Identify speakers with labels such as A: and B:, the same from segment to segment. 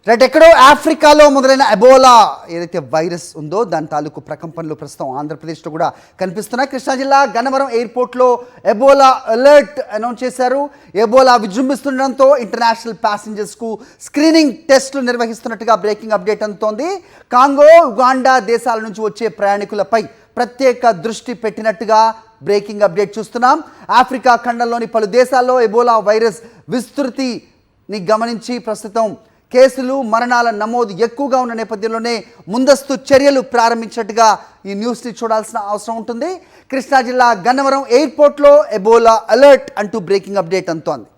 A: Right, ఎక్కడో ఆఫ్రికాలో మొదలైన ఎబోలా ఏదైతే వైరస్ ఉందో దాని తాలూకు ప్రకంపనలు ప్రస్తుతం ఆంధ్రప్రదేశ్లో కూడా కనిపిస్తున్నాయి. కృష్ణా జిల్లా గన్నవరం ఎయిర్పోర్ట్లో ఎబోలా అలర్ట్ అనౌన్స్ చేశారు. ఎబోలా విజృంభిస్తుండడంతో ఇంటర్నేషనల్ ప్యాసింజర్స్కు స్క్రీనింగ్ టెస్టులు నిర్వహిస్తున్నట్టుగా బ్రేకింగ్ అప్డేట్ అందుతోంది. కాంగో, ఉగాండా దేశాల నుంచి వచ్చే ప్రయాణికులపై ప్రత్యేక దృష్టి పెట్టినట్టుగా బ్రేకింగ్ అప్డేట్ చూస్తున్నాం. ఆఫ్రికా ఖండంలోని పలు దేశాల్లో ఎబోలా వైరస్ విస్తృతిని గమనించి ప్రస్తుతం కేసులు, మరణాల నమోదు ఎక్కువగా ఉన్న నేపథ్యంలోనే ముందస్తు చర్యలు ప్రారంభించినట్టుగా ఈ న్యూస్ని చూడాల్సిన అవసరం ఉంటుంది. కృష్ణా జిల్లా గన్నవరం ఎయిర్పోర్ట్లో ఎబోలా అలర్ట్ అంటూ బ్రేకింగ్ అప్డేట్ అందుతోంది.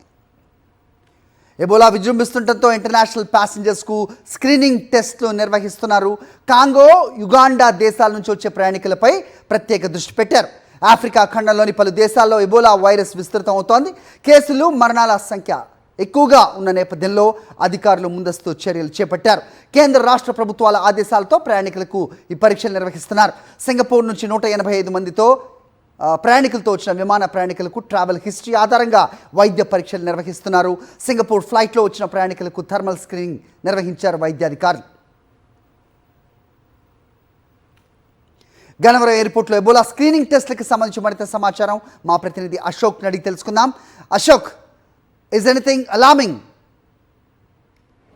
A: ఎబోలా విజృంభిస్తుండటంతో ఇంటర్నేషనల్ ప్యాసింజర్స్కు స్క్రీనింగ్ టెస్టులు నిర్వహిస్తున్నారు. కాంగో, యుగాండా దేశాల నుంచి వచ్చే ప్రయాణికులపై ప్రత్యేక దృష్టి పెట్టారు. ఆఫ్రికా ఖండంలోని పలు దేశాల్లో ఎబోలా వైరస్ విస్తృతం అవుతోంది. కేసులు, మరణాల సంఖ్య ఎక్కువగా ఉన్న నేపథ్యంలో అధికారులు ముందస్తు చర్యలు చేపట్టారు. కేంద్ర రాష్ట్ర ప్రభుత్వాల ఆదేశాలతో ప్రయాణికులకు ఈ పరీక్షలు నిర్వహిస్తున్నారు. సింగపూర్ నుంచి 185 మందితో ప్రయాణికులతో వచ్చిన విమాన ప్రయాణికులకు ట్రావెల్ హిస్టరీ ఆధారంగా వైద్య పరీక్షలు నిర్వహిస్తున్నారు. సింగపూర్ ఫ్లైట్లో వచ్చిన ప్రయాణికులకు థర్మల్ స్క్రీనింగ్ నిర్వహించారు వైద్యాధికారులు. గన్నవరం ఎయిర్పోర్ట్లో ఎబోలా స్క్రీనింగ్ టెస్ట్లకు సంబంధించి మరింత సమాచారం మా ప్రతినిధి అశోక్ అడిగి తెలుసుకుందాం. Ashok, is anything alarming?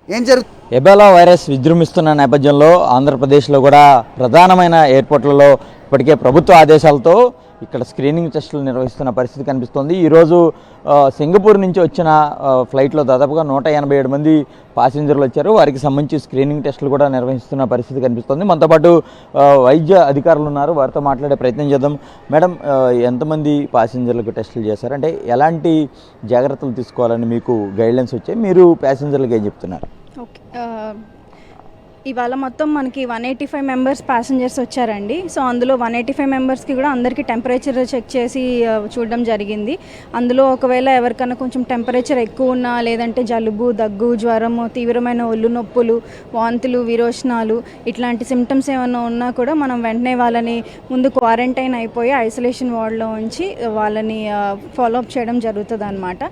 A: ఏం జరుగుతుంది?
B: ఎబోలా వైరస్ విజృంభిస్తున్న నేపథ్యంలో ఆంధ్రప్రదేశ్లో కూడా ప్రధానమైన ఎయిర్పోర్ట్లలో ఇప్పటికే ప్రభుత్వ ఆదేశాలతో ఇక్కడ స్క్రీనింగ్ టెస్టులు నిర్వహిస్తున్న పరిస్థితి కనిపిస్తోంది. ఈరోజు సింగపూర్ నుంచి వచ్చిన ఫ్లైట్లో దాదాపుగా 187 మంది ప్యాసింజర్లు వచ్చారు. వారికి సంబంధించి స్క్రీనింగ్ టెస్టులు కూడా నిర్వహిస్తున్న పరిస్థితి కనిపిస్తోంది. మనతో పాటు వైద్య అధికారులు ఉన్నారు, వారితో మాట్లాడే ప్రయత్నం చేద్దాం. మేడం, ఎంతమంది ప్యాసింజర్లకు టెస్టులు చేశారు? అంటే ఎలాంటి జాగ్రత్తలు తీసుకోవాలని మీకు గైడ్లైన్స్ వచ్చాయి? మీరు ప్యాసింజర్లకు ఏం చెప్తున్నారు?
C: ఓకే, ఇవాళ మొత్తం మనకి 185 మెంబర్స్ ప్యాసింజర్స్ వచ్చారండి. సో అందులో 185 మెంబర్స్కి కూడా అందరికీ టెంపరేచర్ చెక్ చేసి చూడడం జరిగింది. అందులో ఒకవేళ ఎవరికైనా కొంచెం టెంపరేచర్ ఎక్కువ ఉన్నా, లేదంటే జలుబు, దగ్గు, జ్వరము, తీవ్రమైన ఒళ్ళు నొప్పులు, వాంతులు, విరోచనాలు ఇట్లాంటి సిమ్టమ్స్ ఏమైనా ఉన్నా కూడా మనం వెంటనే వాళ్ళని ముందు క్వారంటైన్ అయిపోయి ఐసోలేషన్ వార్డ్లో ఉంచి వాళ్ళని ఫాలోఅప్ చేయడం జరుగుతుంది అనమాట.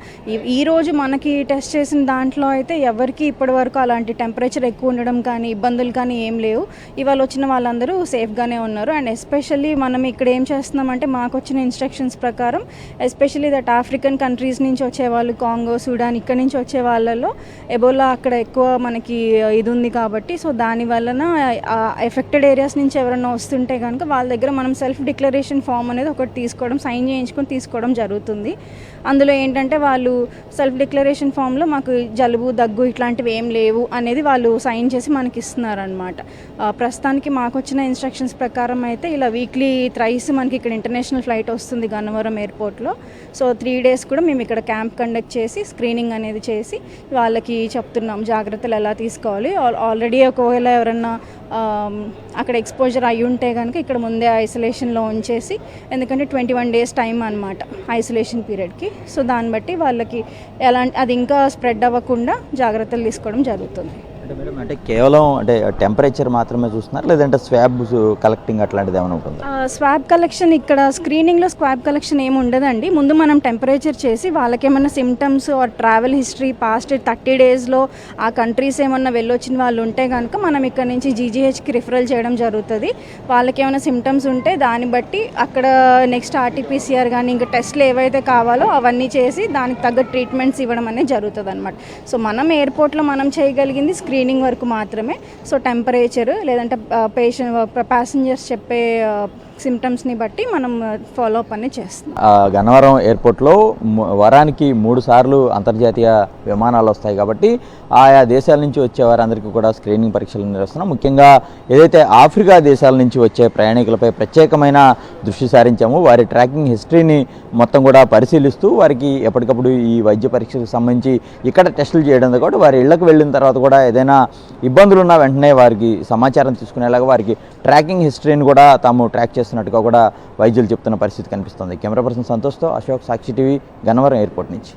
C: ఈరోజు మనకి టెస్ట్ చేసిన దాంట్లో అయితే ఎవరికి ఇప్పటివరకు అలాంటి టెంపరేచర్ ఎక్కువ ఉండడం కానీ ఇబ్బందులు కానీ ఏం లేవు. ఇవాళ వచ్చిన వాళ్ళందరూ సేఫ్గానే ఉన్నారు. అండ్ ఎస్పెషల్లీ మనం ఇక్కడ ఏం చేస్తున్నామంటే మాకు వచ్చిన ఇన్స్ట్రక్షన్స్ ప్రకారం ఎస్పెషల్లీ దట్ ఆఫ్రికన్ కంట్రీస్ నుంచి వచ్చేవాళ్ళు, కాంగో, సూడాన్ ఇక్కడ నుంచి వచ్చే వాళ్ళలో ఎబోలా అక్కడ ఎక్కువ మనకి ఇది ఉంది కాబట్టి సో దాని వలన ఎఫెక్టెడ్ ఏరియాస్ నుంచి ఎవరైనా వస్తుంటే కనుక వాళ్ళ దగ్గర మనం సెల్ఫ్ డిక్లరేషన్ ఫామ్ అనేది ఒకటి తీసుకోవడం, సైన్ చేయించుకొని తీసుకోవడం జరుగుతుంది. అందులో ఏంటంటే వాళ్ళు సెల్ఫ్ డిక్లరేషన్ ఫామ్లో మాకు జలుబు, దగ్గు ఇట్లాంటివి ఏం లేవు అనేది వాళ్ళు సైన్ చేసి మనకి ఇస్తున్నారనమాట. ప్రస్తుతానికి మాకు వచ్చిన ఇన్స్ట్రక్షన్స్ ప్రకారం అయితే ఇలా వీక్లీ థ్రైస్ మనకి ఇక్కడ ఇంటర్నేషనల్ ఫ్లైట్ వస్తుంది గన్నవరం ఎయిర్పోర్ట్లో. సో 3 days కూడా మేము ఇక్కడ క్యాంప్ కండక్ట్ చేసి స్క్రీనింగ్ అనేది చేసి వాళ్ళకి చెప్తున్నాం జాగ్రత్తలు ఎలా తీసుకోవాలి. ఆల్రెడీ ఒకవేళ ఎవరన్నా అక్కడ ఎక్స్పోజర్ అయ్యి ఉంటే కనుక ఇక్కడ ముందే ఐసోలేషన్లో ఉంచేసి, ఎందుకంటే 21 days టైం అనమాట ఐసోలేషన్ పీరియడ్కి. సో దాన్ని బట్టి వాళ్ళకి అది ఇంకా స్ప్రెడ్ అవ్వకుండా జాగ్రత్తలు తీసుకోవడం జరుగుతుంది.
B: అంటే మేడం, అంటే కేవలం అంటే టెంపరేచర్ మాత్రమే చూస్తున్నారు, లేదంటే స్వాబ్ కలెక్టింగ్ అట్లాంటిది ఏమైనా ఉంటుంది?
C: స్వాబ్ కలెక్షన్ ఇక్కడ స్క్రీనింగ్లో స్వాబ్ కలెక్షన్ ఏమి ఉండదండి. ముందు మనం టెంపరేచర్ చేసి వాళ్ళకి ఏమైనా symptoms or travel history past 30 daysలో ఆ కంట్రీస్ ఏమన్నా వెళ్ళొచ్చిన వాళ్ళు ఉంటే కనుక మనం ఇక్కడ నుంచి జీజీహెచ్కి రిఫరల్ చేయడం జరుగుతుంది. వాళ్ళకి ఏమైనా సిమ్టమ్స్ ఉంటే దాన్ని బట్టి అక్కడ నెక్స్ట్ ఆర్టీపీసీఆర్ కానీ ఇంకా టెస్ట్లు ఏవైతే కావాలో అవన్నీ చేసి దానికి తగ్గ ట్రీట్మెంట్స్ ఇవ్వడం అనేది జరుగుతుంది అనమాట. సో మనం ఎయిర్పోర్ట్లో మనం చేయగలిగింది స్క్రీనింగ్ వరకు మాత్రమే. సో టెంపరేచర్ లేదంటే ప్యాసింజర్స్ చెప్పే సిమ్టమ్స్ని బట్టి మనం ఫాలోఅప్ అనేది చేస్తాం.
B: గన్నవరం ఎయిర్పోర్ట్లో వారానికి 3 సార్లు అంతర్జాతీయ విమానాలు వస్తాయి కాబట్టి ఆయా దేశాల నుంచి వచ్చే వారందరికీ కూడా స్క్రీనింగ్ పరీక్షలు నిర్వహిస్తున్నాం. ముఖ్యంగా ఏదైతే ఆఫ్రికా దేశాల నుంచి వచ్చే ప్రయాణికులపై ప్రత్యేకమైన దృష్టి సారించాము. వారి ట్రాకింగ్ హిస్టరీని మొత్తం కూడా పరిశీలిస్తూ వారికి ఎప్పటికప్పుడు ఈ వైద్య పరీక్షలకు సంబంధించి ఇక్కడ టెస్టులు చేయడంతో కూడా వారి ఇళ్లకు వెళ్ళిన తర్వాత కూడా ఏదైనా ఇబ్బందులు ఉన్నా వెంటనే వారికి సమాచారం తీసుకునేలాగా వారికి ట్రాకింగ్ హిస్టరీని కూడా తాము ట్రాక్ చేస్తున్నట్టుగా కూడా వైద్యులు చెప్తున్న పరిస్థితి కనిపిస్తుంది. కెమెరా పర్సన్ సంతోష్తో అశోక్, సాక్షి టీవీ, గన్నవరం ఎయిర్పోర్ట్ నుంచి.